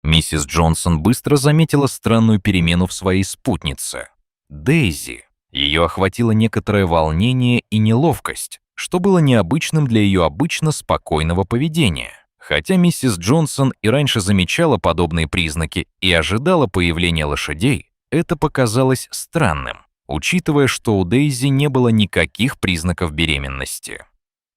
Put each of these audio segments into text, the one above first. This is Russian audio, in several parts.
Миссис Джонсон быстро заметила странную перемену в своей спутнице. Дейзи. Ее охватило некоторое волнение и неловкость, что было необычным для ее обычно спокойного поведения. Хотя миссис Джонсон и раньше замечала подобные признаки и ожидала появления лошадей, это показалось странным, учитывая, что у Дейзи не было никаких признаков беременности.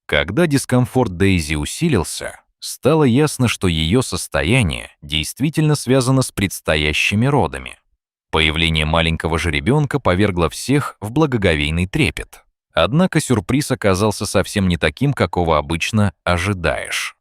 Когда дискомфорт Дейзи усилился, стало ясно, что ее состояние действительно связано с предстоящими родами. Появление маленького жеребенка повергло всех в благоговейный трепет. Однако сюрприз оказался совсем не таким, какого обычно ожидаешь.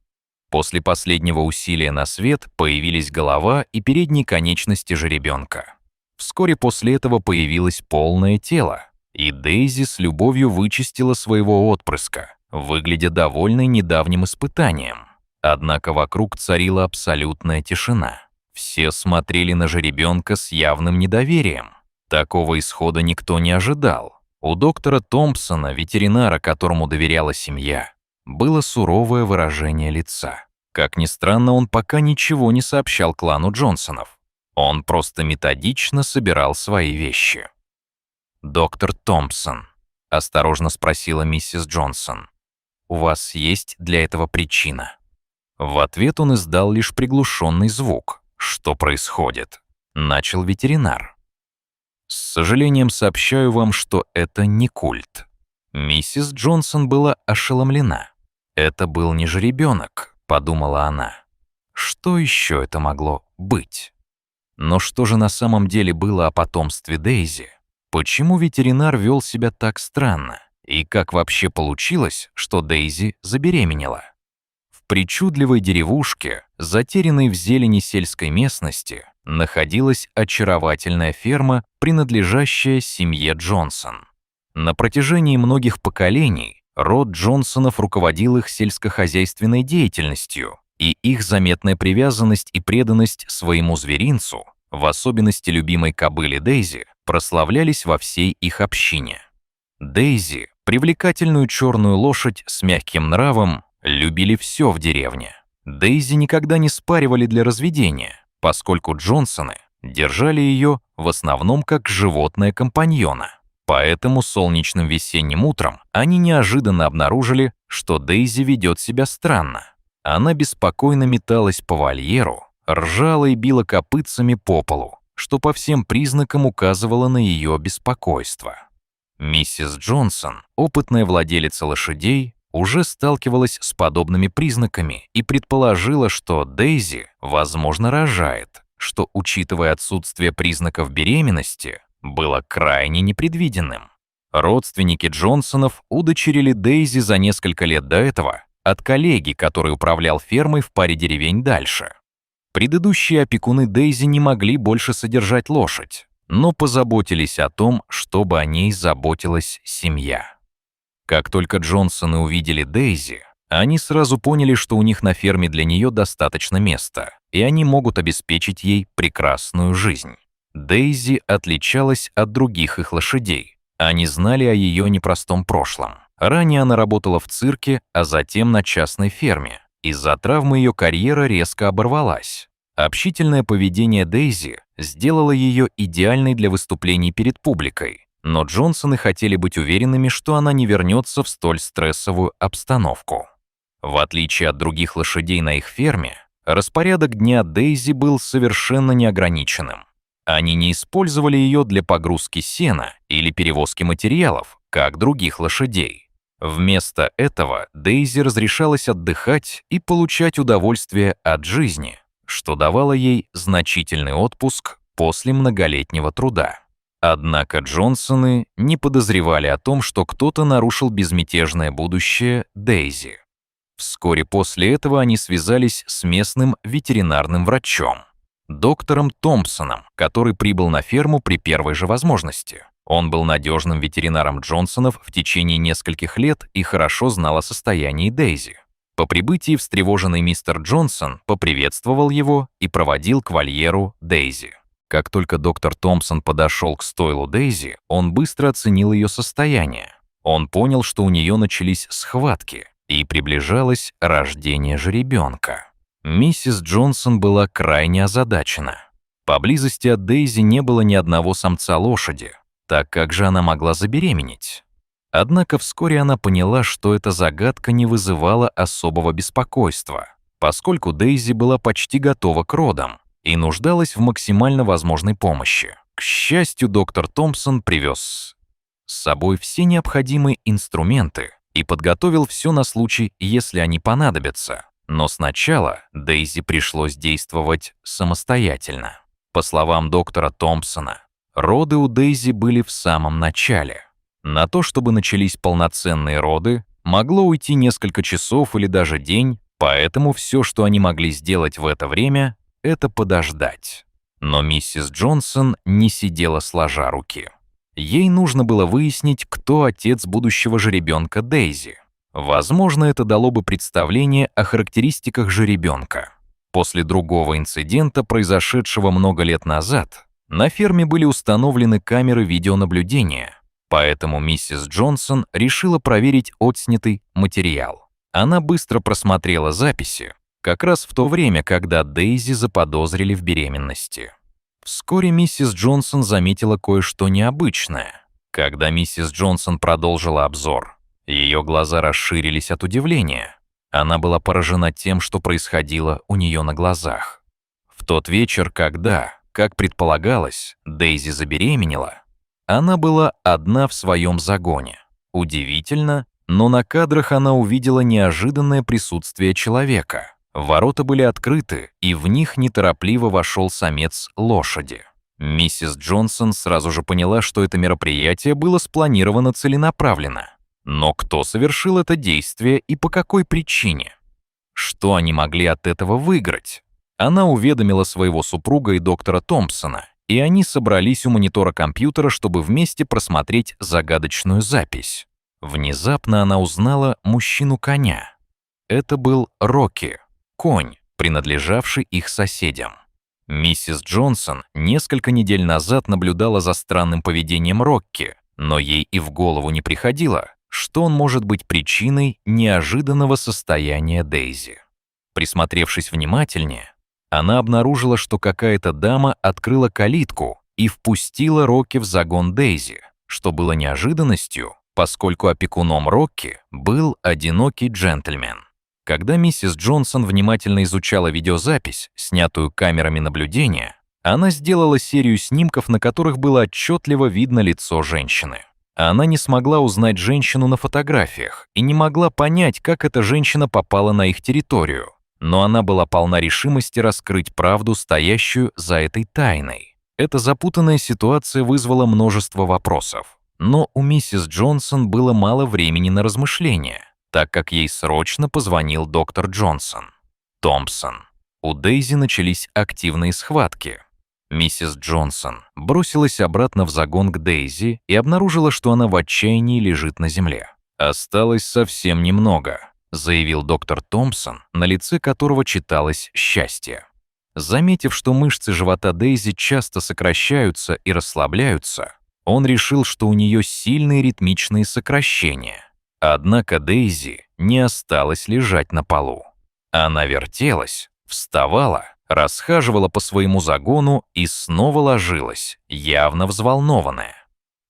После последнего усилия на свет появились голова и передние конечности жеребенка. Вскоре после этого появилось полное тело, и Дейзи с любовью вычистила своего отпрыска, выглядя довольной недавним испытанием. Однако вокруг царила абсолютная тишина. Все смотрели на жеребенка с явным недоверием. Такого исхода никто не ожидал. У доктора Томпсона, ветеринара, которому доверяла семья, было суровое выражение лица. Как ни странно, он пока ничего не сообщал клану Джонсонов. Он просто методично собирал свои вещи. «Доктор Томпсон», — осторожно спросила миссис Джонсон, «у вас есть для этого причина?» В ответ он издал лишь приглушенный звук. «Что происходит?» — начал ветеринар. «С сожалением сообщаю вам, что это не культ». Миссис Джонсон была ошеломлена. «Это был не жеребенок», — подумала она. «Что еще это могло быть?» Но что же на самом деле было о потомстве Дейзи? Почему ветеринар вел себя так странно? И как вообще получилось, что Дейзи забеременела? В причудливой деревушке, затерянной в зелени сельской местности, находилась очаровательная ферма, принадлежащая семье Джонсон. На протяжении многих поколений род Джонсонов руководил их сельскохозяйственной деятельностью, и их заметная привязанность и преданность своему зверинцу, в особенности любимой кобыле Дейзи, прославлялись во всей их общине. Дейзи, привлекательную черную лошадь с мягким нравом, любили все в деревне. Дейзи никогда не спаривали для разведения, поскольку Джонсоны держали ее в основном как животное-компаньона. Поэтому солнечным весенним утром они неожиданно обнаружили, что Дейзи ведет себя странно. Она беспокойно металась по вольеру, ржала и била копытцами по полу, что по всем признакам указывало на ее беспокойство. Миссис Джонсон, опытная владелица лошадей, уже сталкивалась с подобными признаками и предположила, что Дейзи, возможно, рожает, что, учитывая отсутствие признаков беременности, было крайне непредвиденным. Родственники Джонсонов удочерили Дейзи за несколько лет до этого от коллеги, который управлял фермой в паре деревень дальше. Предыдущие опекуны Дейзи не могли больше содержать лошадь, но позаботились о том, чтобы о ней заботилась семья. Как только Джонсоны увидели Дейзи, они сразу поняли, что у них на ферме для нее достаточно места, и они могут обеспечить ей прекрасную жизнь. Дейзи отличалась от других их лошадей. Они знали о ее непростом прошлом. Ранее она работала в цирке, а затем на частной ферме. Из-за травмы ее карьера резко оборвалась. Общительное поведение Дейзи сделало ее идеальной для выступлений перед публикой, но Джонсоны хотели быть уверенными, что она не вернется в столь стрессовую обстановку. В отличие от других лошадей на их ферме, распорядок дня Дейзи был совершенно неограниченным. Они не использовали ее для погрузки сена или перевозки материалов, как других лошадей. Вместо этого Дейзи разрешалось отдыхать и получать удовольствие от жизни, что давало ей значительный отпуск после многолетнего труда. Однако Джонсоны не подозревали о том, что кто-то нарушил безмятежное будущее Дейзи. Вскоре после этого они связались с местным ветеринарным врачом, доктором Томпсоном, который прибыл на ферму при первой же возможности. Он был надежным ветеринаром Джонсонов в течение нескольких лет и хорошо знал о состоянии Дейзи. По прибытии встревоженный мистер Джонсон поприветствовал его и проводил к вольеру Дейзи. Как только доктор Томпсон подошел к стойлу Дейзи, он быстро оценил ее состояние. Он понял, что у нее начались схватки и приближалось рождение жеребенка. Миссис Джонсон была крайне озадачена. Поблизости от Дейзи не было ни одного самца лошади. Так как же она могла забеременеть? Однако вскоре она поняла, что эта загадка не вызывала особого беспокойства, поскольку Дейзи была почти готова к родам и нуждалась в максимально возможной помощи. К счастью, доктор Томпсон привез с собой все необходимые инструменты и подготовил все на случай, если они понадобятся. Но сначала Дейзи пришлось действовать самостоятельно. По словам доктора Томпсона, роды у Дейзи были в самом начале. На то, чтобы начались полноценные роды, могло уйти несколько часов или даже день, поэтому все, что они могли сделать в это время, это подождать. Но миссис Джонсон не сидела сложа руки. Ей нужно было выяснить, кто отец будущего жеребенка Дейзи. Возможно, это дало бы представление о характеристиках жеребенка. После другого инцидента, произошедшего много лет назад, на ферме были установлены камеры видеонаблюдения, поэтому миссис Джонсон решила проверить отснятый материал. Она быстро просмотрела записи, как раз в то время, когда Дейзи заподозрили в беременности. Вскоре миссис Джонсон заметила кое-что необычное. Когда миссис Джонсон продолжила обзор, ее глаза расширились от удивления. Она была поражена тем, что происходило у нее на глазах. В тот вечер, когда, как предполагалось, Дейзи забеременела, она была одна в своем загоне. Удивительно, но на кадрах она увидела неожиданное присутствие человека. Ворота были открыты, и в них неторопливо вошел самец лошади. Миссис Джонсон сразу же поняла, что это мероприятие было спланировано целенаправленно. Но кто совершил это действие и по какой причине? Что они могли от этого выиграть? Она уведомила своего супруга и доктора Томпсона, и они собрались у монитора компьютера, чтобы вместе просмотреть загадочную запись. Внезапно она узнала мужчину-коня. Это был Рокки, конь, принадлежавший их соседям. Миссис Джонсон несколько недель назад наблюдала за странным поведением Рокки, но ей и в голову не приходило, что он может быть причиной неожиданного состояния Дейзи. Присмотревшись внимательнее, она обнаружила, что какая-то дама открыла калитку и впустила Рокки в загон Дейзи, что было неожиданностью, поскольку опекуном Рокки был одинокий джентльмен. Когда миссис Джонсон внимательно изучала видеозапись, снятую камерами наблюдения, она сделала серию снимков, на которых было отчетливо видно лицо женщины. Она не смогла узнать женщину на фотографиях и не могла понять, как эта женщина попала на их территорию, но она была полна решимости раскрыть правду, стоящую за этой тайной. Эта запутанная ситуация вызвала множество вопросов, но у миссис Джонсон было мало времени на размышления, так как ей срочно позвонил доктор Томпсон. У Дейзи начались активные схватки. Миссис Джонсон бросилась обратно в загон к Дейзи и обнаружила, что она в отчаянии лежит на земле. «Осталось совсем немного», — заявил доктор Томпсон, на лице которого читалось счастье. Заметив, что мышцы живота Дейзи часто сокращаются и расслабляются, он решил, что у нее сильные ритмичные сокращения. Однако Дейзи не осталась лежать на полу. Она вертелась, вставала, расхаживала по своему загону и снова ложилась, явно взволнованная.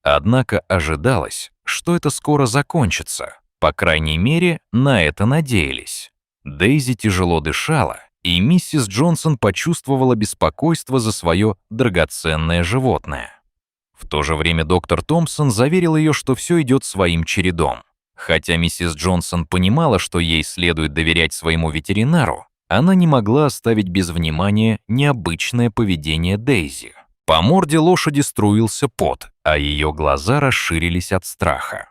Однако ожидалось, что это скоро закончится. По крайней мере, на это надеялись. Дейзи тяжело дышала, и миссис Джонсон почувствовала беспокойство за свое драгоценное животное. В то же время доктор Томпсон заверил ее, что все идет своим чередом. Хотя миссис Джонсон понимала, что ей следует доверять своему ветеринару, она не могла оставить без внимания необычное поведение Дейзи. По морде лошади струился пот, а ее глаза расширились от страха.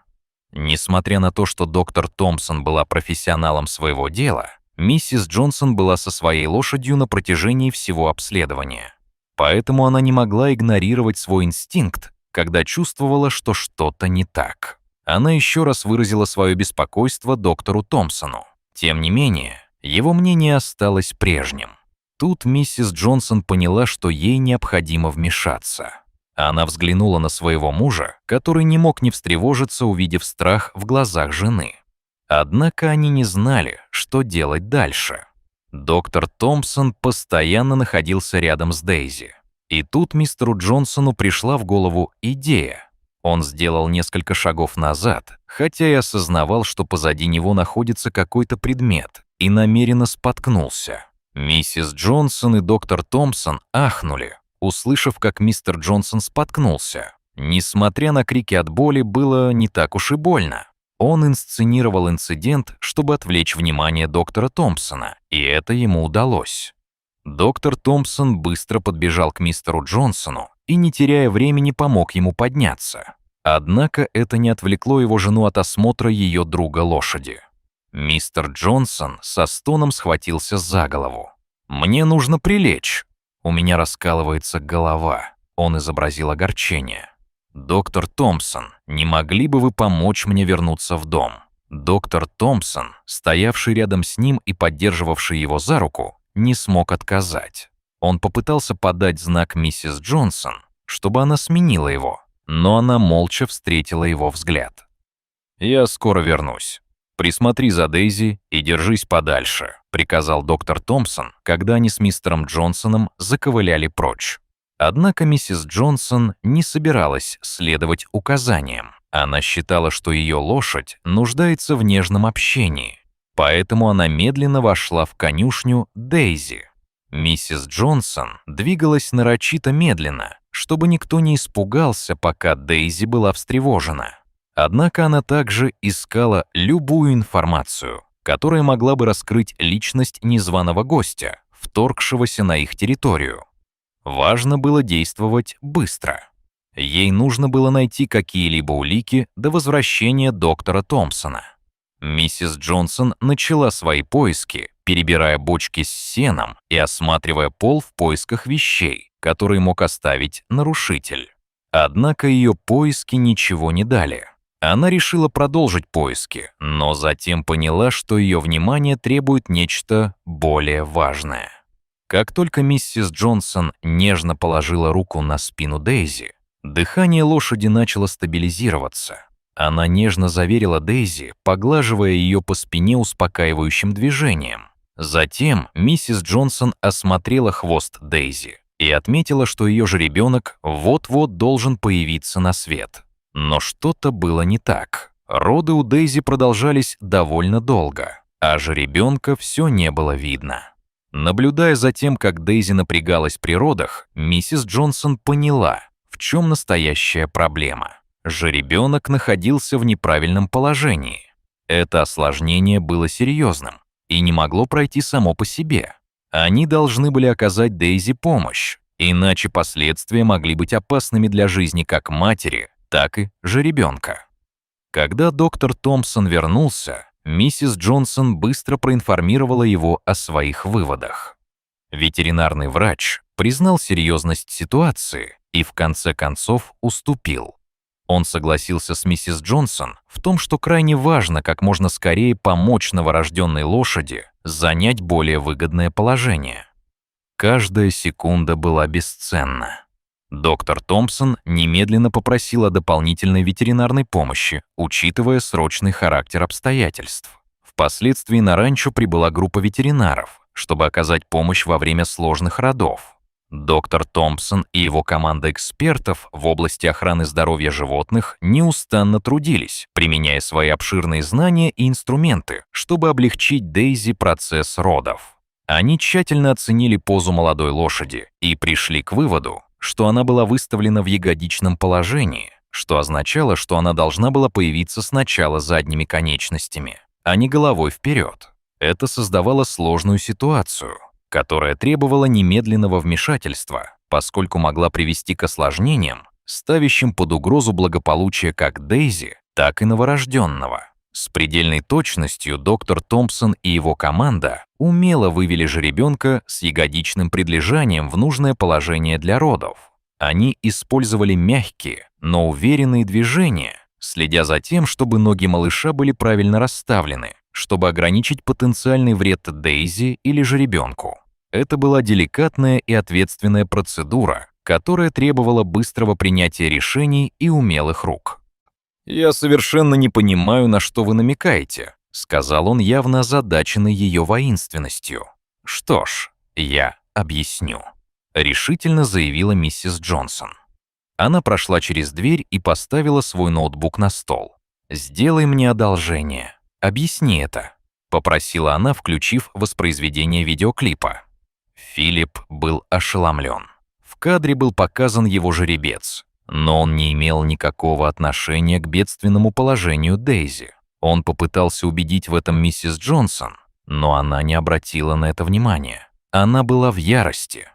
Несмотря на то, что доктор Томпсон была профессионалом своего дела, миссис Джонсон была со своей лошадью на протяжении всего обследования. Поэтому она не могла игнорировать свой инстинкт, когда чувствовала, что что-то не так. Она еще раз выразила свое беспокойство доктору Томпсону. Тем не менее, его мнение осталось прежним. Тут миссис Джонсон поняла, что ей необходимо вмешаться. Она взглянула на своего мужа, который не мог не встревожиться, увидев страх в глазах жены. Однако они не знали, что делать дальше. Доктор Томпсон постоянно находился рядом с Дейзи. И тут мистеру Джонсону пришла в голову идея. Он сделал несколько шагов назад, хотя и осознавал, что позади него находится какой-то предмет, и намеренно споткнулся. Миссис Джонсон и доктор Томпсон ахнули, услышав, как мистер Джонсон споткнулся. Несмотря на крики от боли, было не так уж и больно. Он инсценировал инцидент, чтобы отвлечь внимание доктора Томпсона, и это ему удалось. Доктор Томпсон быстро подбежал к мистеру Джонсону и, не теряя времени, помог ему подняться. Однако это не отвлекло его жену от осмотра ее друга-лошади. Мистер Джонсон со стоном схватился за голову. «Мне нужно прилечь. У меня раскалывается голова». Он изобразил огорчение. «Доктор Томпсон, не могли бы вы помочь мне вернуться в дом?» Доктор Томпсон, стоявший рядом с ним и поддерживавший его за руку, не смог отказать. Он попытался подать знак миссис Джонсон, чтобы она сменила его, но она молча встретила его взгляд. «Я скоро вернусь. Присмотри за Дейзи и держись подальше», приказал доктор Томпсон, когда они с мистером Джонсоном заковыляли прочь. Однако миссис Джонсон не собиралась следовать указаниям. Она считала, что ее лошадь нуждается в нежном общении, поэтому она медленно вошла в конюшню Дейзи. Миссис Джонсон двигалась нарочито медленно, чтобы никто не испугался, пока Дейзи была встревожена. Однако она также искала любую информацию, которая могла бы раскрыть личность незваного гостя, вторгшегося на их территорию. Важно было действовать быстро. Ей нужно было найти какие-либо улики до возвращения доктора Томпсона. Миссис Джонсон начала свои поиски, перебирая бочки с сеном и осматривая пол в поисках вещей, которые мог оставить нарушитель. Однако ее поиски ничего не дали. Она решила продолжить поиски, но затем поняла, что ее внимание требует нечто более важное. Как только миссис Джонсон нежно положила руку на спину Дейзи, дыхание лошади начало стабилизироваться. Она нежно заверила Дейзи, поглаживая ее по спине успокаивающим движением. Затем миссис Джонсон осмотрела хвост Дейзи и отметила, что ее жеребенок вот-вот должен появиться на свет. Но что-то было не так. Роды у Дейзи продолжались довольно долго, а жеребенка все не было видно. Наблюдая за тем, как Дейзи напрягалась при родах, миссис Джонсон поняла, в чем настоящая проблема. Жеребенок находился в неправильном положении. Это осложнение было серьезным и не могло пройти само по себе. Они должны были оказать Дейзи помощь, иначе последствия могли быть опасными для жизни как матери, так и жеребенка. Когда доктор Томпсон вернулся, миссис Джонсон быстро проинформировала его о своих выводах. Ветеринарный врач признал серьезность ситуации и в конце концов уступил. Он согласился с миссис Джонсон в том, что крайне важно как можно скорее помочь новорожденной лошади занять более выгодное положение. Каждая секунда была бесценна. Доктор Томпсон немедленно попросил о дополнительной ветеринарной помощи, учитывая срочный характер обстоятельств. Впоследствии на ранчо прибыла группа ветеринаров, чтобы оказать помощь во время сложных родов. Доктор Томпсон и его команда экспертов в области охраны здоровья животных неустанно трудились, применяя свои обширные знания и инструменты, чтобы облегчить Дейзи процесс родов. Они тщательно оценили позу молодой лошади и пришли к выводу, что она была выставлена в ягодичном положении, что означало, что она должна была появиться сначала задними конечностями, а не головой вперед. Это создавало сложную ситуацию, которая требовала немедленного вмешательства, поскольку могла привести к осложнениям, ставящим под угрозу благополучие как Дейзи, так и новорожденного. С предельной точностью доктор Томпсон и его команда умело вывели жеребенка с ягодичным предлежанием в нужное положение для родов. Они использовали мягкие, но уверенные движения, следя за тем, чтобы ноги малыша были правильно расставлены, чтобы ограничить потенциальный вред Дейзи или жеребенку. Это была деликатная и ответственная процедура, которая требовала быстрого принятия решений и умелых рук. «Я совершенно не понимаю, на что вы намекаете», — сказал он, явно озадаченный ее воинственностью. «Что ж, я объясню», — решительно заявила миссис Джонсон. Она прошла через дверь и поставила свой ноутбук на стол. «Сделай мне одолжение. Объясни это», — попросила она, включив воспроизведение видеоклипа. Филипп был ошеломлен. В кадре был показан его жеребец, но он не имел никакого отношения к бедственному положению Дейзи. Он попытался убедить в этом миссис Джонсон, но она не обратила на это внимания. Она была в ярости.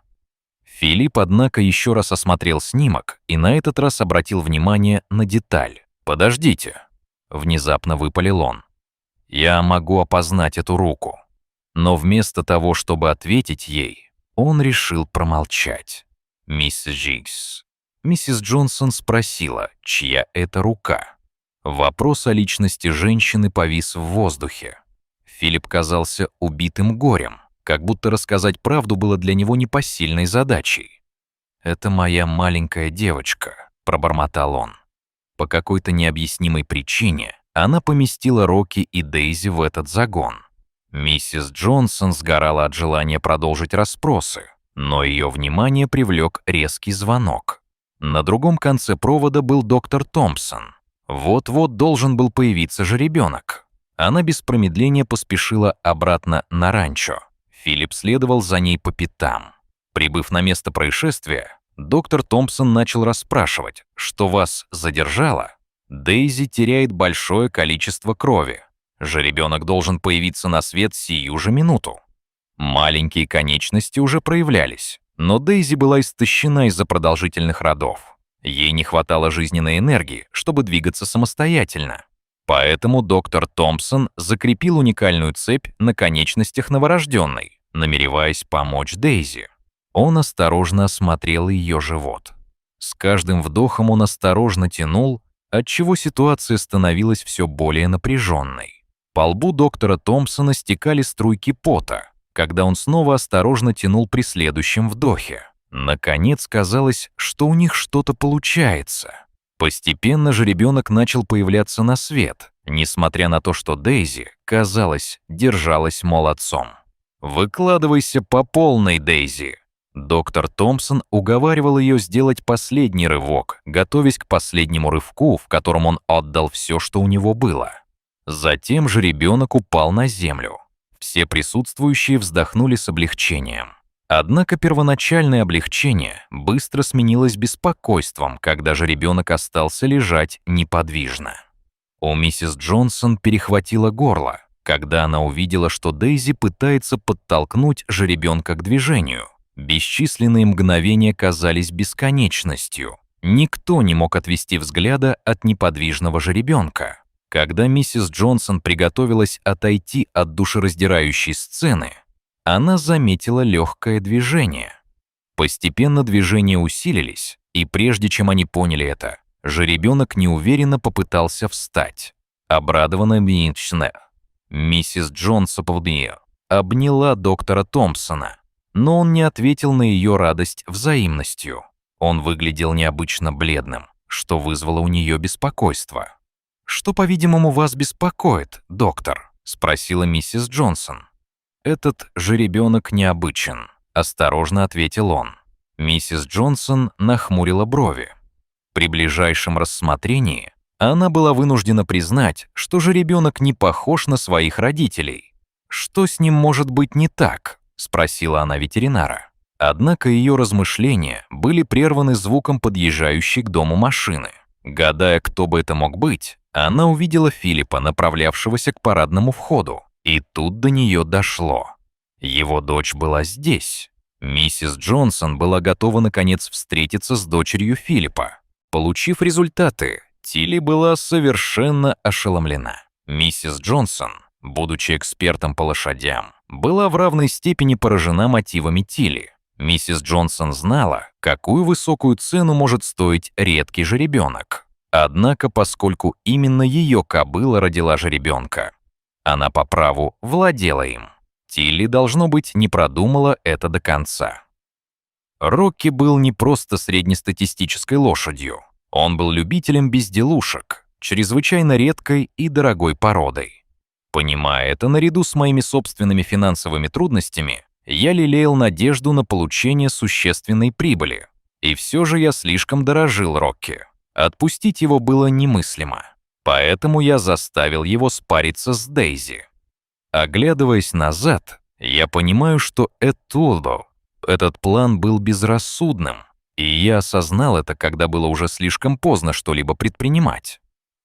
Филипп, однако, еще раз осмотрел снимок и на этот раз обратил внимание на деталь. «Подождите», — внезапно выпалил он. «Я могу опознать эту руку». Но вместо того, чтобы ответить ей, он решил промолчать. «Мисс Джигс». Миссис Джонсон спросила, чья это рука. Вопрос о личности женщины повис в воздухе. Филипп казался убитым горем, как будто рассказать правду было для него непосильной задачей. «Это моя маленькая девочка», — пробормотал он. По какой-то необъяснимой причине она поместила Рокки и Дейзи в этот загон. Миссис Джонсон сгорала от желания продолжить расспросы, но ее внимание привлек резкий звонок. На другом конце провода был доктор Томпсон. Вот-вот должен был появиться жеребенок. Она без промедления поспешила обратно на ранчо. Филипп следовал за ней по пятам. Прибыв на место происшествия, доктор Томпсон начал расспрашивать, что вас задержало. Дейзи теряет большое количество крови. Жеребенок должен появиться на свет сию же минуту. Маленькие конечности уже проявлялись, но Дейзи была истощена из-за продолжительных родов. Ей не хватало жизненной энергии, чтобы двигаться самостоятельно. Поэтому доктор Томпсон закрепил уникальную цепь на конечностях новорожденной, намереваясь помочь Дейзи. Он осторожно осмотрел ее живот. С каждым вдохом он осторожно тянул, отчего ситуация становилась все более напряженной. По лбу доктора Томпсона стекали струйки пота, когда он снова осторожно тянул при следующем вдохе. Наконец казалось, что у них что-то получается. Постепенно жеребенок начал появляться на свет, несмотря на то, что Дейзи, казалось, держалась молодцом. «Выкладывайся по полной, Дейзи!» Доктор Томпсон уговаривал ее сделать последний рывок, готовясь к последнему рывку, в котором он отдал все, что у него было. Затем жеребенок упал на землю. Все присутствующие вздохнули с облегчением. Однако первоначальное облегчение быстро сменилось беспокойством, когда жеребенок остался лежать неподвижно. У миссис Джонсон перехватило горло, когда она увидела, что Дейзи пытается подтолкнуть жеребенка к движению. Бесчисленные мгновения казались бесконечностью. Никто не мог отвести взгляда от неподвижного жеребенка. Когда миссис Джонсон приготовилась отойти от душераздирающей сцены, она заметила легкое движение. Постепенно движения усилились, и прежде чем они поняли это, жеребенок неуверенно попытался встать. Обрадованная миссис Джонсон обняла доктора Томпсона, но он не ответил на ее радость взаимностью. Он выглядел необычно бледным, что вызвало у нее беспокойство. «Что, по-видимому, вас беспокоит, доктор?» — спросила миссис Джонсон. «Этот жеребенок необычен», — осторожно ответил он. Миссис Джонсон нахмурила брови. При ближайшем рассмотрении она была вынуждена признать, что жеребенок не похож на своих родителей. «Что с ним может быть не так?» — спросила она ветеринара. Однако ее размышления были прерваны звуком подъезжающей к дому машины. Гадая, кто бы это мог быть, она увидела Филиппа, направлявшегося к парадному входу, и тут до нее дошло. Его дочь была здесь. Миссис Джонсон была готова наконец встретиться с дочерью Филиппа. Получив результаты, Тилли была совершенно ошеломлена. Миссис Джонсон, будучи экспертом по лошадям, была в равной степени поражена мотивами Тилли. Миссис Джонсон знала, какую высокую цену может стоить редкий жеребенок. Однако, поскольку именно ее кобыла родила жеребенка, она по праву владела им. Тилли, должно быть, не продумала это до конца. Рокки был не просто среднестатистической лошадью. Он был любителем безделушек, чрезвычайно редкой и дорогой породой. Понимая это, наряду с моими собственными финансовыми трудностями, Я лелеял надежду на получение существенной прибыли. И все же я слишком дорожил Рокки. Отпустить его было немыслимо. Поэтому я заставил его спариться с Дейзи. Оглядываясь назад, я понимаю, что этот план был безрассудным, и я осознал это, когда было уже слишком поздно что-либо предпринимать.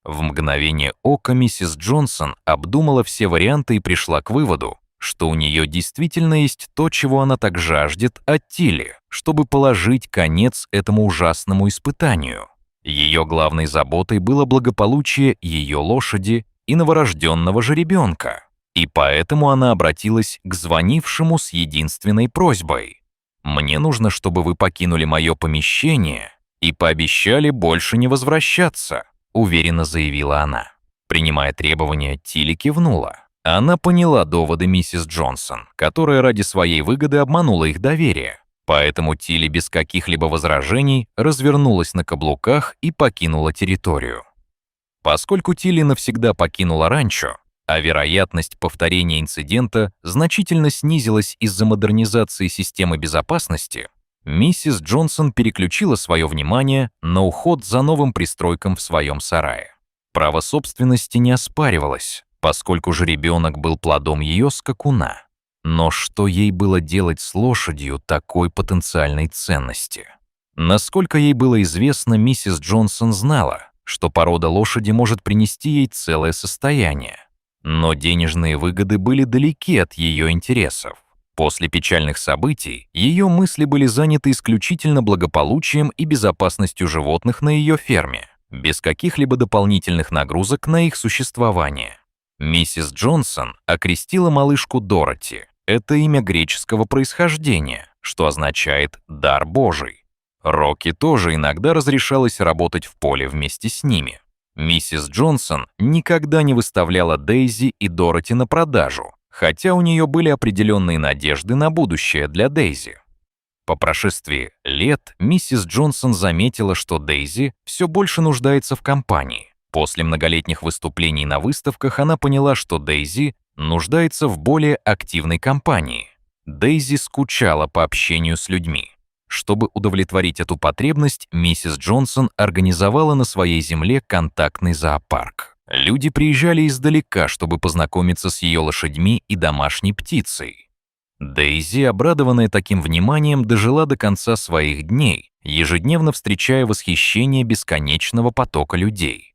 В мгновение ока миссис Джонсон обдумала все варианты и пришла к выводу, что у нее действительно есть то, чего она так жаждет от Тилли, чтобы положить конец этому ужасному испытанию. Ее главной заботой было благополучие ее лошади и новорожденного жеребенка, и поэтому она обратилась к звонившему с единственной просьбой. «Мне нужно, чтобы вы покинули мое помещение и пообещали больше не возвращаться», уверенно заявила она. Принимая требования, Тилли кивнула. Она поняла доводы миссис Джонсон, которая ради своей выгоды обманула их доверие. Поэтому Тилли без каких-либо возражений развернулась на каблуках и покинула территорию. Поскольку Тилли навсегда покинула ранчо, а вероятность повторения инцидента значительно снизилась из-за модернизации системы безопасности, миссис Джонсон переключила свое внимание на уход за новым пристройком в своем сарае. Право собственности не оспаривалось, поскольку жеребенок был плодом ее скакуна. Но что ей было делать с лошадью такой потенциальной ценности? Насколько ей было известно, миссис Джонсон знала, что порода лошади может принести ей целое состояние. Но денежные выгоды были далеки от ее интересов. После печальных событий ее мысли были заняты исключительно благополучием и безопасностью животных на ее ферме, без каких-либо дополнительных нагрузок на их существование. Миссис Джонсон окрестила малышку Дороти. Это имя греческого происхождения, что означает «дар Божий». Рокки тоже иногда разрешалось работать в поле вместе с ними. Миссис Джонсон никогда не выставляла Дейзи и Дороти на продажу, хотя у нее были определенные надежды на будущее для Дейзи. По прошествии лет миссис Джонсон заметила, что Дейзи все больше нуждается в компании. После многолетних выступлений на выставках она поняла, что Дейзи нуждается в более активной компании. Дейзи скучала по общению с людьми. Чтобы удовлетворить эту потребность, миссис Джонсон организовала на своей земле контактный зоопарк. Люди приезжали издалека, чтобы познакомиться с ее лошадьми и домашней птицей. Дейзи, обрадованная таким вниманием, дожила до конца своих дней, ежедневно встречая восхищение бесконечного потока людей.